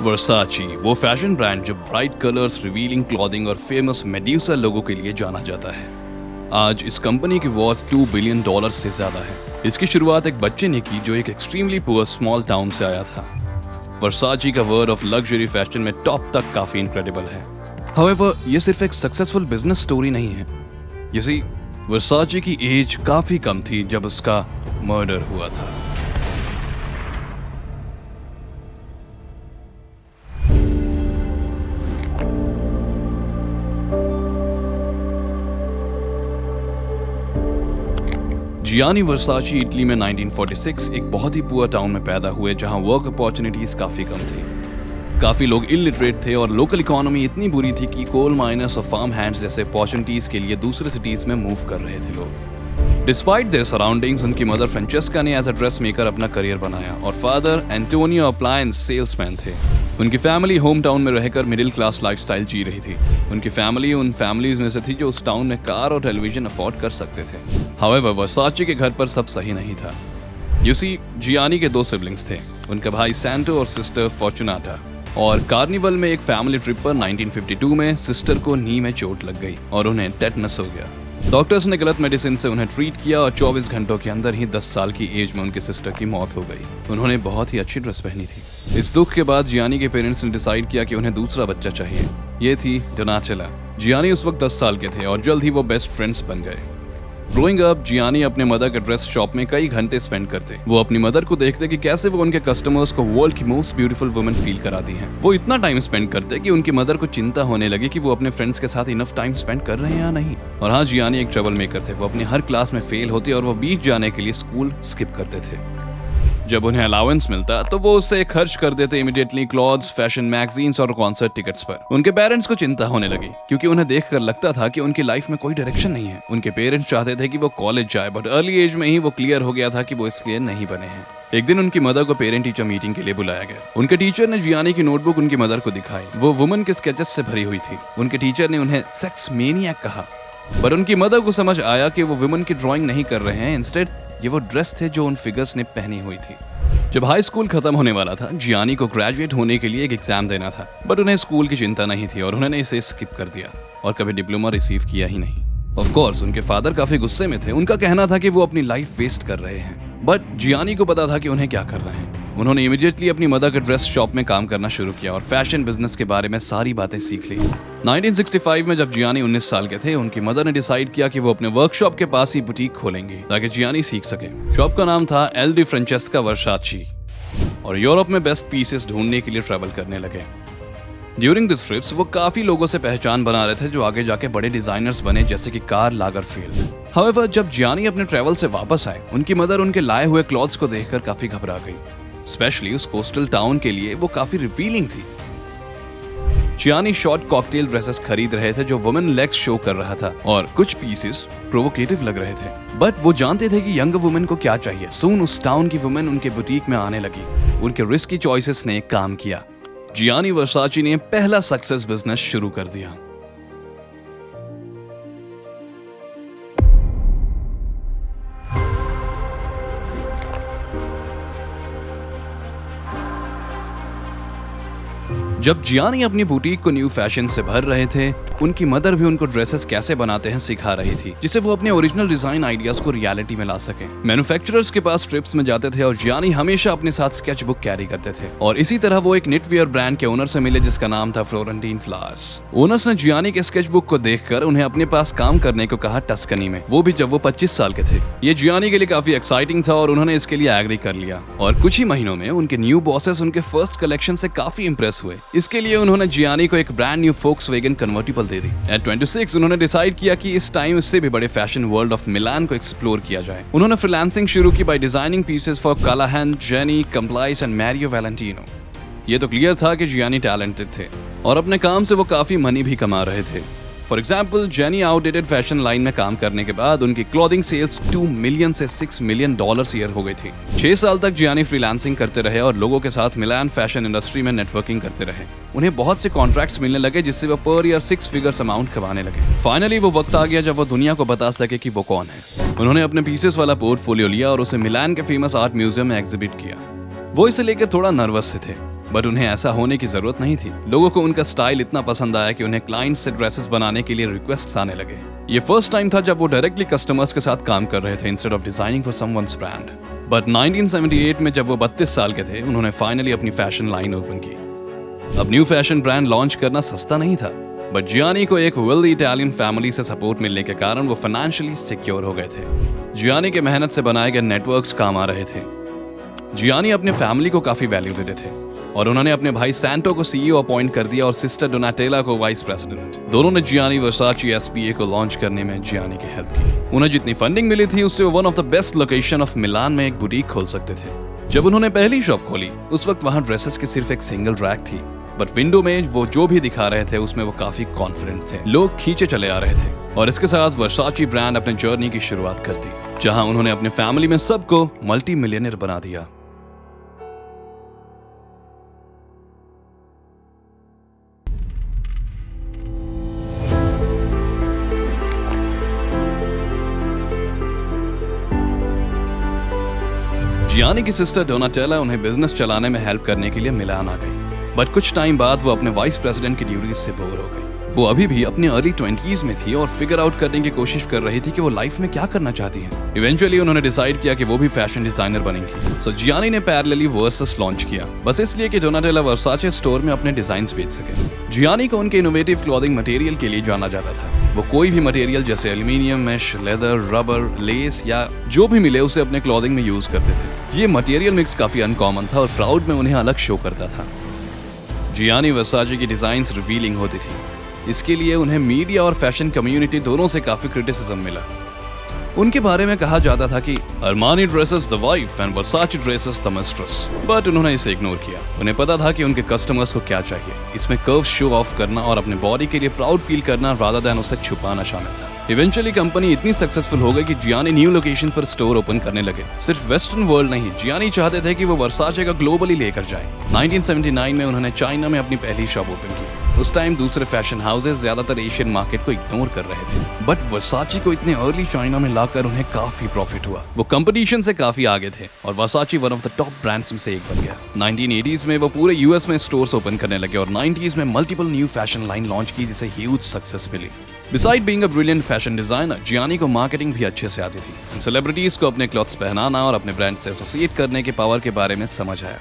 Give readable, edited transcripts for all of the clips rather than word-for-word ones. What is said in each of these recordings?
वर्साची वो fashion brand जो bright colours, revealing clothing और फेमस मेड्यूसा लोगों के लिए जाना जाता है। आज इस कंपनी की वर्थ $2 बिलियन से ज्यादा है। इसकी शुरुआत एक बच्चे ने की जो एक एक्सट्रीमली पुअर स्मॉल टाउन से आया था। वर्साची का वर्ड ऑफ लग्जरी फैशन में टॉप तक काफी इनक्रेडिबल है। हाउएवर, ये सिर्फ एक सक्सेसफुल बिजनेस स्टोरी नहीं है। You see, वर्साची की एज काफी कम थी जब उसका मर्डर हुआ था। जियानी वर्साची इटली में 1946 एक बहुत ही पुअर टाउन में पैदा हुए जहां वर्क अपॉर्चुनिटीज काफी कम थी। काफी लोग इलिटरेट थे और लोकल इकोनॉमी इतनी बुरी थी कि कोल माइनर्स और फार्म हैंड्स जैसे अपॉर्चुनिटीज के लिए दूसरे सिटीज में मूव कर रहे थे लोग। डिस्पाइट देयर सराउंडिंग्स, उनकी मदर फ्रेंचेस्का ने एज अ ड्रेस मेकर अपना करियर बनाया और फादर एंटोनियो अप्लायंस सेल्समैन थे। उनकी फैमिली होम टाउन में रहकर मिडिल क्लास लाइफस्टाइल जी रही थी। उनकी फैमिली उन फैमिलीज में से थी जो उस टाउन में कार और टेलीविजन अफोर्ड कर सकते थे। हाउएवर, वर्साची के घर पर सब सही नहीं था। यू सी, जियानी के 2 सिबलिंग्स थे, उनका भाई सैंटो और सिस्टर फॉर्चुनाटा। और कार्निवल में एक फैमिली ट्रिप पर 1952 में सिस्टर को नी में चोट लग गई और उन्हें टेटनस हो गया। डॉक्टर्स ने गलत मेडिसिन से उन्हें ट्रीट किया और 24 घंटों के अंदर ही 10 साल की एज में उनकी सिस्टर की मौत हो गई। उन्होंने बहुत ही अच्छी ड्रेस पहनी थी। इस दुख के बाद जियानी के पेरेंट्स ने डिसाइड किया कि उन्हें दूसरा बच्चा चाहिए। ये थी डोनाचेला। जियानी उस वक्त 10 साल के थे और जल्द ही वो बेस्ट फ्रेंड्स बन गए। ग्रोइंग अप, जियानी अपने मदर के ड्रेस शॉप में कई घंटे स्पेंड करते। वो अपनी मदर को देखते कि कैसे वो उनके कस्टमर्स को वर्ल्ड की मोस्ट ब्यूटीफुल वुमन फील कराती हैं। वो इतना टाइम स्पेंड करते कि उनकी मदर को चिंता होने लगी कि वो अपने फ्रेंड्स के साथ इनफ टाइम स्पेंड कर रहे हैं या नहीं। और हाँ, जियानी एक ट्रबल मेकर थे। वो अपनी हर क्लास में फेल होते और वो बीच जाने के लिए स्कूल स्किप करते थे। जब उन्हें अलाउंस मिलता तो वो उससे खर्च कर देते इमीडिएटली क्लॉथ्स, फैशन मैगजीन्स और कॉन्सर्ट टिकट्स पर। उनके पेरेंट्स को चिंता होने लगी क्योंकि उन्हें देखकर लगता था कि उनकी लाइफ में कोई डायरेक्शन नहीं है। उनके पेरेंट्स चाहते थे कि वो कॉलेज जाए, बट अर्ली एज में ही वो क्लियर हो गया था कि वो इसलिए नहीं बने हैं। एक दिन उनकी मदर को पेरेंट टीचर मीटिंग के लिए बुलाया गया। उनके टीचर ने जियानी की नोटबुक उनकी मदर को दिखाई। वो वुमन के स्केचेस से भरी हुई थी। उनके टीचर ने उन्हें सेक्स मेनियक कहा, पर उनकी मदर को समझ आया कि वो वुमन की ड्राइंग नहीं कर रहे हैं, इंस्टेड ये वो ड्रेस थे जो उन फिगर्स ने पहनी हुई थी। जब हाई स्कूल खत्म होने वाला था, जियानी को ग्रेजुएट होने के लिए एक एग्जाम देना था, बट उन्हें स्कूल की चिंता नहीं थी और उन्होंने इसे स्किप कर दिया और कभी डिप्लोमा रिसीव किया ही नहीं। ऑफ कोर्स, उनके फादर काफी गुस्से में थे। उनका कहना था कि वो अपनी लाइफ वेस्ट कर रहे हैं, बट जियानी को पता था कि उन्हें क्या करना है। उन्होंने इमीडिएटली अपनी मदर के ड्रेस शॉप में काम करना शुरू किया और फैशन बिजनेस के बारे में सारी बातें सीख ली। 1965 में जब जियानी 19 साल के थे, उनकी मदर ने डिसाइड किया कि वो अपने वर्कशॉप के पास ही बुटीक खोलेंगे ताकि जियानी सीख सके। शॉप का नाम था एल डी फ्रेंचेस्का वर्साची और यूरोप में बेस्ट पीसेस ढूंढने के लिए ट्रैवल करने लगे। ड्यूरिंग दिस ट्रिप्स वो काफी लोगों से पहचान बना रहे थे जो आगे जाके बड़े डिजाइनर्स बने, जैसे कि कार्ल लागरफेल्ड। हाउएवर, जब जियानी अपने ट्रैवल से वापस आए, उनकी मदर उनके लाए हुए क्लॉथ्स को देखकर काफी घबरा गई। स्पेशली उस कोस्टल टाउन के लिए वो काफी रिवीलिंग थी। जियानी शॉर्ट कॉकटेल ड्रेसेस खरीद रहे थे जो वुमेन लेग्स शो कर रहा था और कुछ पीसेस प्रोवोकेटिव लग रहे थे, बट वो जानते थे कि यंग वुमेन को क्या चाहिए। सून उस टाउन की वुमेन उनके बुटीक में आने लगी। उनके रिस्की चॉइसेस ने काम किया। जियानी वर्साची ने पहला सक्सेस बिजनेस शुरू कर दिया। जब जियानी अपनी बुटीक को न्यू फैशन से भर रहे थे, उनकी मदर भी उनको ड्रेसेस कैसे बनाते हैं सिखा रही थी, जिससे वो अपने ओरिजिनल डिजाइन आइडियाज को रियलिटी में ला सके। मैन्युफैक्चरर्स के पास ट्रिप्स में जाते थे और जियानी हमेशा अपने साथ स्केच बुक कैरी करते थे। और इसी तरह वो एक निटवियर ब्रांड के ओनर से मिले जिसका नाम था फ्लोरेंटीन फ्लावर्स। ओनर्स ने जियानी के स्केच बुक को देखकर उन्हें अपने पास काम करने को कहा, टस्कनी में, वो भी जब वो 25 साल के थे। ये जियानी के लिए काफी एक्साइटिंग था और उन्होंने इसके लिए एग्री कर लिया। और कुछ ही महीनों में उनके न्यू बॉसेस उनके फर्स्ट कलेक्शन से काफी इंप्रेस हुए। इसके लिए उन्होंने जियानी को एक ब्रांड न्यू फोक्सवैगन कन्वर्टिबल दे दी। एट 26 उन्होंने डिसाइड किया कि इस टाइम इससे भी बड़े फैशन वर्ल्ड ऑफ मिलान को एक्सप्लोर किया जाए। उन्होंने फ्रीलांसिंग शुरू की by designing pieces for Callaghan, Jenny, Complice and Mario Valentino. ये तो क्लियर था कि जियानी टैलेंटेड थे और अपने काम से वो काफी मनी भी कमा रहे थे। For example, jenny outdated fashion line में काम करने के बाद उनकी क्लॉथिंग सेल्स 2 मिलियन से $6 मिलियन ईयर हो गई थी। 6 साल तक जियानी फ्रीलांसिंग करते रहे और लोगों के साथ मिलान फैशन इंडस्ट्री में नेटवर्किंग करते रहे। उन्हें बहुत से कॉन्ट्रैक्ट्स मिलने लगे जिससे वो पर ईयर 6 फिगर्स अमाउंट कमाने लगे। फाइनली वो वक्त आ गया जब वो दुनिया को बता सके कि वो कौन है। उन्होंने अपने पीसेस वाला पोर्टफोलियो लिया और उसे मिलान के फेमस आर्ट म्यूजियम में एग्जिबिट किया। वो इसे लेकर थोड़ा नर्वस से थे बट उन्हें ऐसा होने की जरूरत नहीं थी। लोगों को उनका स्टाइल इतना पसंद आया कि उन्हें क्लाइंट्स से ड्रेसेस बनाने के लिए रिक्वेस्ट्स आने लगे। ये फर्स्ट टाइम था जब वो डायरेक्टली कस्टमर्स के साथ काम कर रहे थे instead of designing for someone's brand. But 1978 में जब वो 32 साल के थे, उन्होंने फाइनली अपनी फैशन लाइन ओपन की। अब न्यू फैशन ब्रांड लॉन्च करना सस्ता नहीं था, बट जियानी को एक वेल्दी इटालियन फैमिली से सपोर्ट मिलने के कारण वो फाइनेंशियली सिक्योर हो गए थे। जियानी के मेहनत से बनाए गए नेटवर्क्स काम आ रहे थे। जियानी अपने फैमिली को काफी वैल्यू देते थे और उन्होंने अपने भाई सैंटो को सीईओ अपॉइंट कर दिया और सिस्टर डोनाटेला को वाइस प्रेसिडेंट। दोनों ने जियानी वर्साचे एसपीए को लॉन्च करने में जियानी की हेल्प की। उन्हें जितनी फंडिंग मिली थी उससे वो one of the best location of Milan में एक बुटीक खोल सकते थे। जब उन्होंने पहली शॉप खोली उस वक्त वहां ड्रेसेस की सिर्फ एक सिंगल रैक थी, बट विंडो में वो जो भी दिखा रहे थे उसमें वो काफी कॉन्फिडेंट थे। लोग खींचे चले आ रहे थे और इसके साथ वर्साचे ब्रांड अपने जर्नी की शुरुआत कर दी, जहां उन्होंने अपने फैमिली में सबको मल्टी मिलियनर बना दिया। जियानी की सिस्टर डोनाटेला उन्हें बिजनेस चलाने में हेल्प करने के लिए मिलान आ गई, बट कुछ टाइम बाद वो अपने वाइस प्रेसिडेंट की ड्यूटीज से बोर हो गई। वो अभी भी अपने अर्ली 20s में थी और फिगर आउट करने की कोशिश कर रही थी कि वो लाइफ में क्या करना चाहती है। इवेंचुअली उन्होंने डिसाइड किया कि वो भी फैशन डिजाइनर बनेंगी। सो जियानी ने पैरेलली वर्सस लॉन्च किया, बस इसलिए कि डोनाटेला वर्साचे स्टोर में अपने डिजाइन्स बेच सके। जियानी को उनके इनोवेटिव क्लॉथिंग मटेरियल के लिए जाना जाता था। वो कोई भी मटेरियल जैसे aluminium, mesh, leather, rubber, less या जो भी मिले उसे अपने क्लॉथिंग में यूज करते थे। ये मटेरियल मिक्स काफी अनकॉमन था और क्राउड में उन्हें अलग शो करता था। जियानी वर्साचे की डिजाइन्स रिवीलिंग होती थी, इसके लिए उन्हें मीडिया और फैशन कम्युनिटी दोनों से काफी क्रिटिसिज्म मिला। उनके बारे में कहा जाता था कि Armani dresses the wife and Versace dresses the mistress, but उन्होंने इसे इग्नोर किया। उन्हें पता था कि उनके कस्टमर्स को क्या चाहिए। इसमें कर्व शो ऑफ करना और अपने बॉडी के लिए प्राउड फील करना रादर देन उसे छुपाना शामिल था। इवेंचुअली कंपनी इतनी सक्सेसफुल हो गई कि जियानी न्यू लोकेशन पर स्टोर ओपन करने लगे। सिर्फ वेस्टर्न वर्ल्ड नहीं, जियानी चाहते थे कि वो वर्साचे का ग्लोबली लेकर जाए। 1979 में उन्होंने चाइना में अपनी पहली शॉप ओपन की। उस टाइम दूसरे फैशन हाउसेस ज्यादातर एशियन मार्केट को इग्नोर कर रहे थे, बट वर्साचे को इतने अर्ली चाइना में लाकर उन्हें काफी प्रॉफिट हुआ। वो कंपटीशन से काफी आगे थे और Versace one of the top brands में से एक बन गया। 1980s में वो पूरे यूएस में स्टोर्स ओपन करने लगे और 90s में multiple new fashion line launch की, जिसे ह्यूज सक्सेस मिली। Beside being a brilliant fashion designer, Gianni को मार्केटिंग भी अच्छे से आती थी। सेलिब्रिटीज को अपने क्लॉथ्स पहनाना और अपने ब्रांड से एसोसिएट करने के पावर के बारे में समझ आया।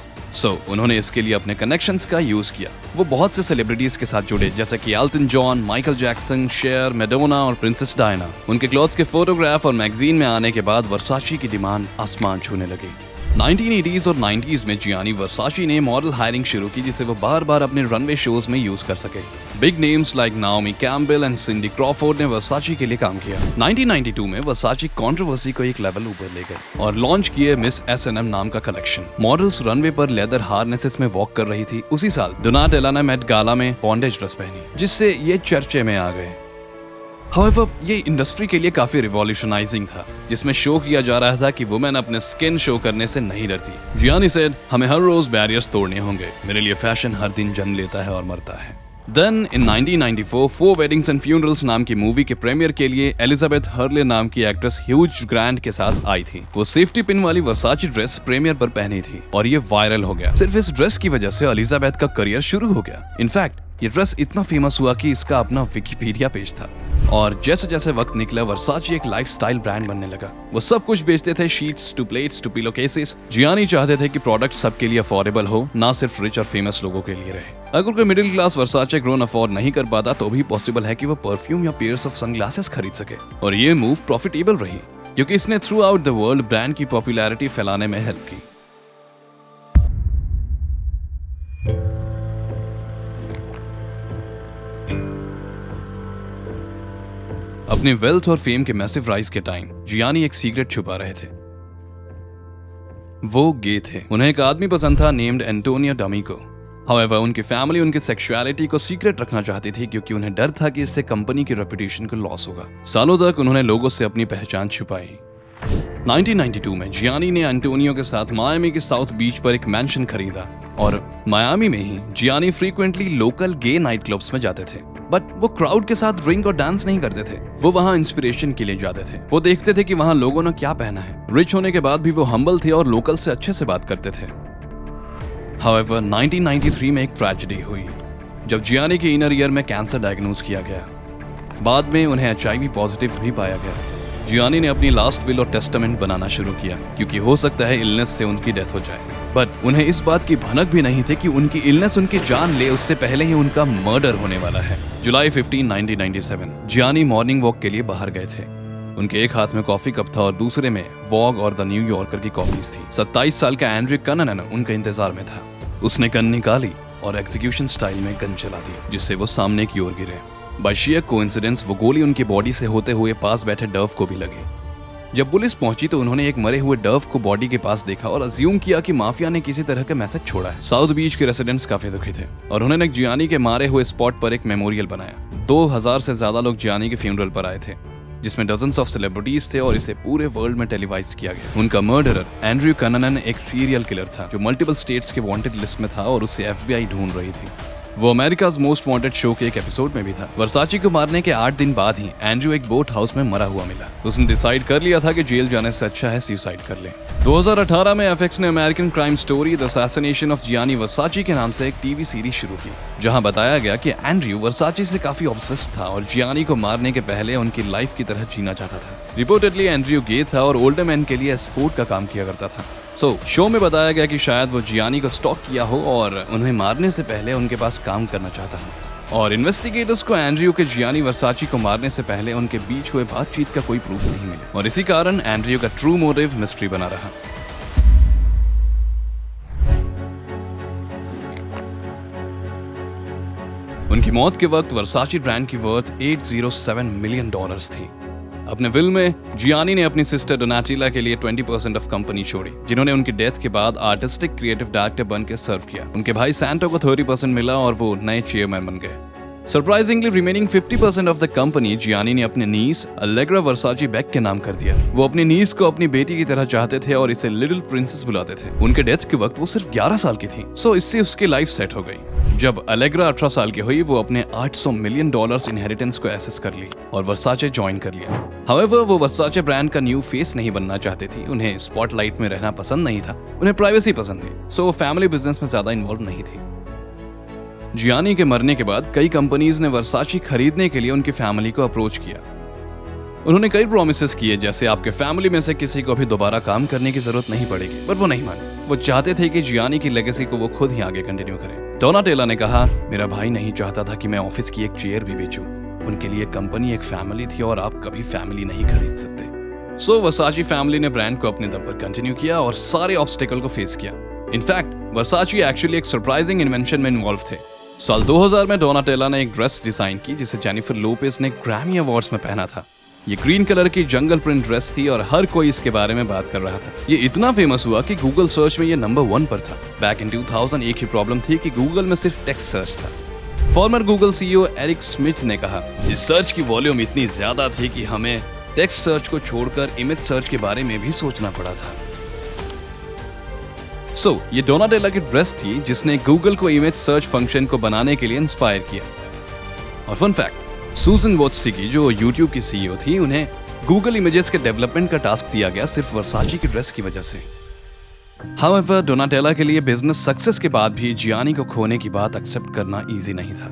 उन्होंने इसके लिए अपने कनेक्शंस का यूज किया। वो बहुत से सेलिब्रिटीज के साथ जुड़े, जैसे कि Elton John, Michael Jackson, Cher, Madonna और प्रिंसेस डायना। उनके क्लॉथ्स के फोटोग्राफ और मैगजीन में आने के बाद वर्साचे की डिमांड आसमान छूने लगी। 1980s और 90s में जियानी वर्साचे ने मॉडल हायरिंग शुरू की, जिसे वो बार बार अपने रनवे शोज में यूज कर सके। Big names like Naomi Campbell and Cindy Crawford ने वर्साचे के लिए काम किया। 1992 में वर्साचे कंट्रोवर्सी को एक लेवल ऊपर ले गए और लॉन्च किए मिस S&M नाम का कलेक्शन। मॉडल्स रनवे पर लेदर हार्नेसेस में वॉक कर रही थी। उसी साल डोनाटेला ने मेट गाला में बॉन्डेज ड्रेस पहनी, जिससे ये चर्चे में आ गए। However, ये इंडस्ट्री के लिए काफी रिवॉल्यूशनाइजिंग था, जिसमें शो किया जा रहा था कि वुमेन अपने स्किन शो करने से नहीं डरती। जियानी सेड, हमें हर रोज बैरियर्स तोड़ने होंगे। मेरे लिए फैशन हर दिन जन्म लेता है और मरता है। Then in 1994, four weddings and funerals नाम की मूवी के प्रीमियर के लिए एलिजाबेथ हर्ले नाम की एक्ट्रेस ह्यूज ग्रांट के साथ आई थी। वो सेफ्टी पिन वाली वर्साचे ड्रेस प्रीमियर पर पहनी थी और ये वायरल हो गया। सिर्फ इस ड्रेस की वजह से एलिजाबेथ का करियर शुरू हो गया। इनफैक्ट ये ड्रेस इतना फेमस हुआ कि इसका अपना विकिपीडिया पेज था। और जैसे जैसे वक्त निकला, वर्साचे एक लाइफस्टाइल ब्रांड बनने लगा। वो सब कुछ बेचते थे, sheets to plates to pillow cases. Jiyani चाहते थे कि प्रोडक्ट सबके लिए अफोर्डेबल हो, ना सिर्फ रिच और फेमस लोगों के लिए रहे। अगर कोई मिडिल क्लास वर्साचे ग्रोन अफोर्ड नहीं कर पाता तो भी पॉसिबल है कि वो परफ्यूम या पेयर्स ऑफ सनग्लासेस खरीद सके। और ये मूव प्रॉफिटेबल रही क्योंकि इसने through out the world brand की पॉपुलैरिटी फैलाने में हेल्प की। अपने वेल्थ और फेम के मैसिव राइज के टाइम जियानी एक सीक्रेट छुपा रहे थे। वो गे थे। उन्हें एक आदमी पसंद था नेम्ड एंटोनियो डॉमिको। हाउएवर, उनकी फैमिली उनकी सेक्सुअलिटी को सीक्रेट रखना चाहती थी क्योंकि उन्हें डर था कि इससे कंपनी की रेपुटेशन को लॉस होगा। सालों तक उन्होंने लोगों से अपनी पहचान छुपाई। 1992 में जियानी ने एंटोनियो के साथ मायामी के साउथ बीच पर एक मैंशन खरीदा और मायामी में ही जियानी फ्रीक्वेंटली लोकल गे नाइट क्लब्स में जाते थे। बट वो क्राउड के साथ ड्रिंक और डांस नहीं करते थे। वो वहाँ इंस्पिरेशन के लिए जाते थे। वो देखते थे कि वहाँ लोगों ने क्या पहना है। रिच होने के बाद भी वो हम्बल थे और लोकल से अच्छे से बात करते थे। However, 1993 में एक ट्रेजेडी हुई जब जियानी के इनर ईयर में कैंसर डायग्नोज किया गया। बाद में उन्हें HIV पॉजिटिव भी पाया गया। जियानी ने अपनी लास्ट विल और टेस्टामेंट बनाना शुरू किया क्योंकि हो सकता है इलनेस से उनकी डेथ हो जाए, बट उन्हें इस बात की भनक भी नहीं थी कि उनकी इलनेस उनकी जान ले उससे पहले ही उनका मर्डर होने वाला है। जुलाई 15, 1997 जियानी मॉर्निंग वॉक के लिए बाहर गए थे। उनके एक हाथ में कॉफी कप था और दूसरे में वॉग और द न्यू यॉर्कर की कॉपीज थी। 27 साल का एंड्रयू कनानन उनके इंतजार में था। उसने गन निकाली और एग्जीक्यूशन स्टाइल में गन चला दी जिससे वो सामने की ओर गिरे। बाय शियर कोइंसिडेंस वो गोली उनकी बॉडी से होते हुए पास बैठे डर्व को भी लगी। जब पुलिस पहुंची तो उन्होंने एक मरे हुए डर्व को बॉडी के पास देखा और अज्यूम किया कि माफिया ने किसी तरह का मैसेज छोड़ा है। साउथ बीच के रेसिडेंट्स काफी दुखी थे और उन्होंने जियानी के मारे हुए स्पॉट पर एक मेमोरियल बनाया। 2000 से ज्यादा लोग जियानी के फ्यूनरल पर आए थे जिसमें डजन्स ऑफ सेलिब्रिटीज थे और इसे पूरे वर्ल्ड में टेलीवाइज किया गया। उनका मर्डरर एंड्रयू कनानन एक सीरियल किलर था जो मल्टीपल स्टेट्स के वांटेड लिस्ट में था और उसे FBI ढूंढ रही थी। वो अमेरिकाज मोस्ट वांटेड शो के एक एपिसोड में भी था। वर्साची को मारने के 8 दिन बाद ही एंड्रयू एक बोट हाउस में मरा हुआ मिला। उसने डिसाइड कर लिया था कि जेल जाने से अच्छा है सुसाइड कर ले। 2018 में FX ने American crime story the assassination of Gianni Versace के नाम से एक टीवी सीरीज शुरू की जहां बताया गया कि एंड्रयू वर्साची से काफी ऑब्सेस्ड था और जियानी को मारने के पहले उनकी लाइफ की तरह जीना चाहता था। रिपोर्टेडली एंड्रयू गे था और ओल्डर मैन के लिए एस्कॉर्ट का काम किया करता था। शो में बताया गया कि शायद वो जियानी को स्टॉक किया हो और उन्हें मारने से पहले उनके पास काम करना चाहता हो। और इन्वेस्टिगेटर्स को एंड्रयू के जियानी वर्साची को मारने से पहले उनके बीच हुए बातचीत का कोई प्रूफ नहीं मिला और इसी कारण एंड्रयू का ट्रू मोटिव मिस्ट्री बना रहा। उनकी मौत के वक्त वर्साची ब्रांड की वर्थ $807 मिलियन थी। अपने विल में जियानी ने अपनी सिस्टर डोनाटिला के लिए 20% ऑफ कंपनी छोड़ी जिन्होंने उनकी डेथ के बाद आर्टिस्टिक क्रिएटिव डायरेक्टर बन के सर्व किया। उनके भाई सैंटो को 30% मिला और वो नए चेयरमैन बन गए। Surprisingly remaining 50% of the company Jiyani ने अपने नीस अलेग्रा वर्साची बेक के नाम कर दिया। वो अपनी नीस को अपनी बेटी की तरह चाहते थे और इसे लिटिल प्रिंसेस बुलाते थे। उनके डेथ के वक्त वो सिर्फ 11 साल की थी, सो इससे उसकी लाइफ सेट हो गई। जब अलेग्रा 18 साल की हुई वो अपने $800 मिलियन इनहेरिटेंस को एसेस कर ली और वर्साचे ज्वाइन कर लिया। हाउएवर वो वर्साचे ब्रांड का न्यू फेस नहीं बनना चाहते थे। उन्हें स्पॉटलाइट में रहना पसंद नहीं था, उन्हें प्राइवेसी पसंद थी, सो वो फैमिली बिजनेस में ज्यादा इन्वॉल्व नहीं थी। जियानी के मरने के बाद कई कंपनीज ने वर्साची खरीदने के लिए उनकी फैमिली को अप्रोच किया। उन्होंने कई प्रॉमिसेस किए जैसे आपके फैमिली में से किसी को भी दोबारा काम करने की जरूरत नहीं पड़ेगी, बट वो नहीं माने। वो चाहते थे कि जियानी की लेगेसी को वो खुद ही आगे कंटिन्यू करें। डोनाटेला ने कहा, मेरा भाई नहीं चाहता था कि मैं ऑफिस की एक चेयर भी बेचूं। उनके लिए कंपनी एक फैमिली थी और आप कभी फैमिली नहीं खरीद सकते। सो वर्साची फैमिली ने ब्रांड को अपने दम पर कंटिन्यू किया और सारे ऑब्स्टेकल को फेस किया। इनफैक्ट वर्साची एक्चुअली एक सरप्राइजिंग इन्वेंशन में इन्वॉल्व थे। साल 2000 में डोनाटेला ने एक ड्रेस डिजाइन की जिसे जेनिफर लोपेज ने ग्रैमी अवार्ड्स में पहना था। ये ग्रीन कलर की जंगल प्रिंट ड्रेस थी और हर कोई इसके बारे में बात कर रहा था। ये इतना फेमस हुआ कि गूगल सर्च में ये नंबर 1 पर था। बैक इन 2000 एक ही प्रॉब्लम थी कि गूगल में सिर्फ टेक्स्ट सर्च था। Former Google CEO Eric Schmidt ने कहा, इस सर्च की वॉल्यूम इतनी ज्यादा थी कि हमें टेक्स्ट सर्च को छोड़कर इमेज सर्च के बारे में भी सोचना पड़ा था। ये डोनाटेला की ड्रेस थी जिसने गूगल को इमेज सर्च फंक्शन को बनाने के लिए इंस्पायर किया। और फन फैक्ट, सूजन वोत्स्की जो YouTube की CEO थी, उन्हें गूगल इमेजेस के डेवलपमेंट का टास्क दिया गया सिर्फ वर्साची की ड्रेस की वजह से। हाउएवर डोनाटेला के लिए बिजनेस सक्सेस के बाद भी जियानी को खोने की बात एक्सेप्ट करना इजी नहीं था।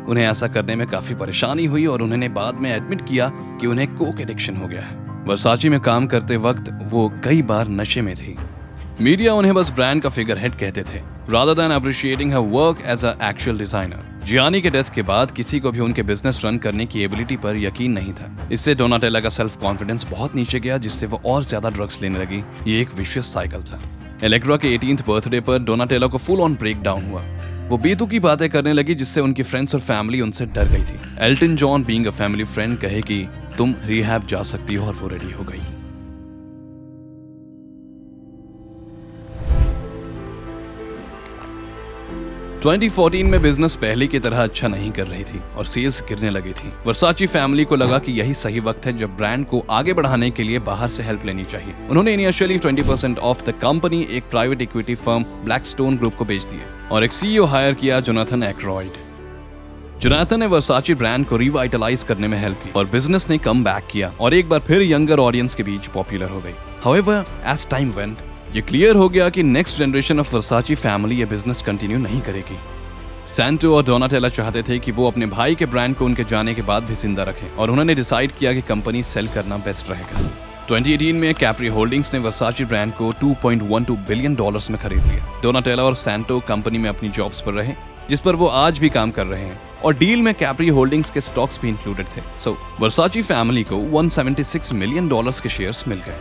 उन्हें ऐसा करने में काफी परेशानी हुई और उन्होंने बाद में एडमिट किया कि उन्हें कोक एडिक्शन हो गया है। वर्साची में काम करते वक्त वो कई बार नशे में थी। मीडिया उन्हें बस ब्रांड का फिगर हेड कहते थे, rather than appreciating her work as an actual designer। Jiyani के डेथ के बाद किसी को भी उनके बिजनेस रन करने की एबिलिटी पर यकीन नहीं था। इससे डोनाटेला का सेल्फ कॉन्फिडेंस बहुत नीचे गया, जिससे वो और ज्यादा ड्रग्स लेने लगी। ये एक विशियस साइकिल था। एलेग्रा के 18th बर्थडे पर डोनाटेला को फुल ऑन ब्रेक डाउन हुआ। वो बेतुकी बातें करने लगी जिससे उनकी फ्रेंड्स और फैमिली उनसे डर गई थी। Elton John being a family friend कहे कि तुम रिहैब जा सकती हो और वो रेडी हो गई। – 2014 में बिजनेस पहले की तरह अच्छा नहीं कर रही थी और सेल्स गिरने लगी थी। वर्साची फैमिली को लगा कि यही सही वक्त है जब ब्रांड को आगे बढ़ाने के लिए बाहर से हेल्प लेनी चाहिए। उन्होंने इनिशियली 20% ऑफ द कंपनी एक private equity firm Blackstone group को बेच दिए और एक CEO हायर किया, जोनाथन एक्रॉयड। जोनाथन ने वर्साची ब्रांड को रिवाइटलाइज करने में हेल्प की और बिजनेस ने कम बैक किया और एक बार फिर यंगर ऑडियंस के बीच पॉपुलर हो गई। हाउएवर एज टाइम वेंट, ये क्लियर हो गया कि next generation of Versace family ये बिजनेस कंटिन्यू नहीं करेगी। सैंटो और डोनाटेला चाहते थे कि वो अपने भाई के ब्रांड को उनके जाने के बाद भी जिंदा रखें और उन्होंने डिसाइड किया कि कंपनी सेल करना बेस्ट रहेगा। 2018 में कैप्री होल्डिंग्स ने वर्साची ब्रांड को $2.12 बिलियन में खरीद लिया। डोनाटेला और सैंटो कंपनी में अपनी जॉब्स पर रहे, जिस पर वो आज भी काम कर रहे हैं, और डील में कैप्री होल्डिंग्स के स्टॉक्स भी इंक्लूडेड थे। सो वर्साची फैमिली को $176 मिलियन के शेयर्स मिल गए।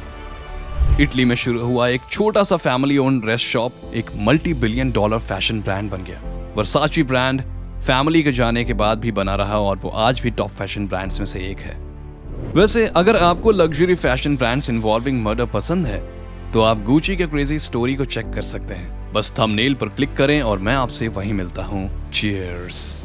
इटली में शुरू हुआ एक छोटा सा फैमिली ओन्ड ड्रेस शॉप एक $multi-billion फैशन ब्रांड बन गया। वर्साची ब्रांड फैमिली के जाने के बाद भी बना रहा और वो आज भी टॉप फैशन ब्रांड्स में से एक है। वैसे अगर आपको luxury fashion brands involving murder पसंद है तो आप गुची के क्रेजी स्टोरी को चेक कर सकते हैं। बस थंबनेल पर क्लिक करें और मैं आपसे वहीं मिलता हूँ। चीयर्स।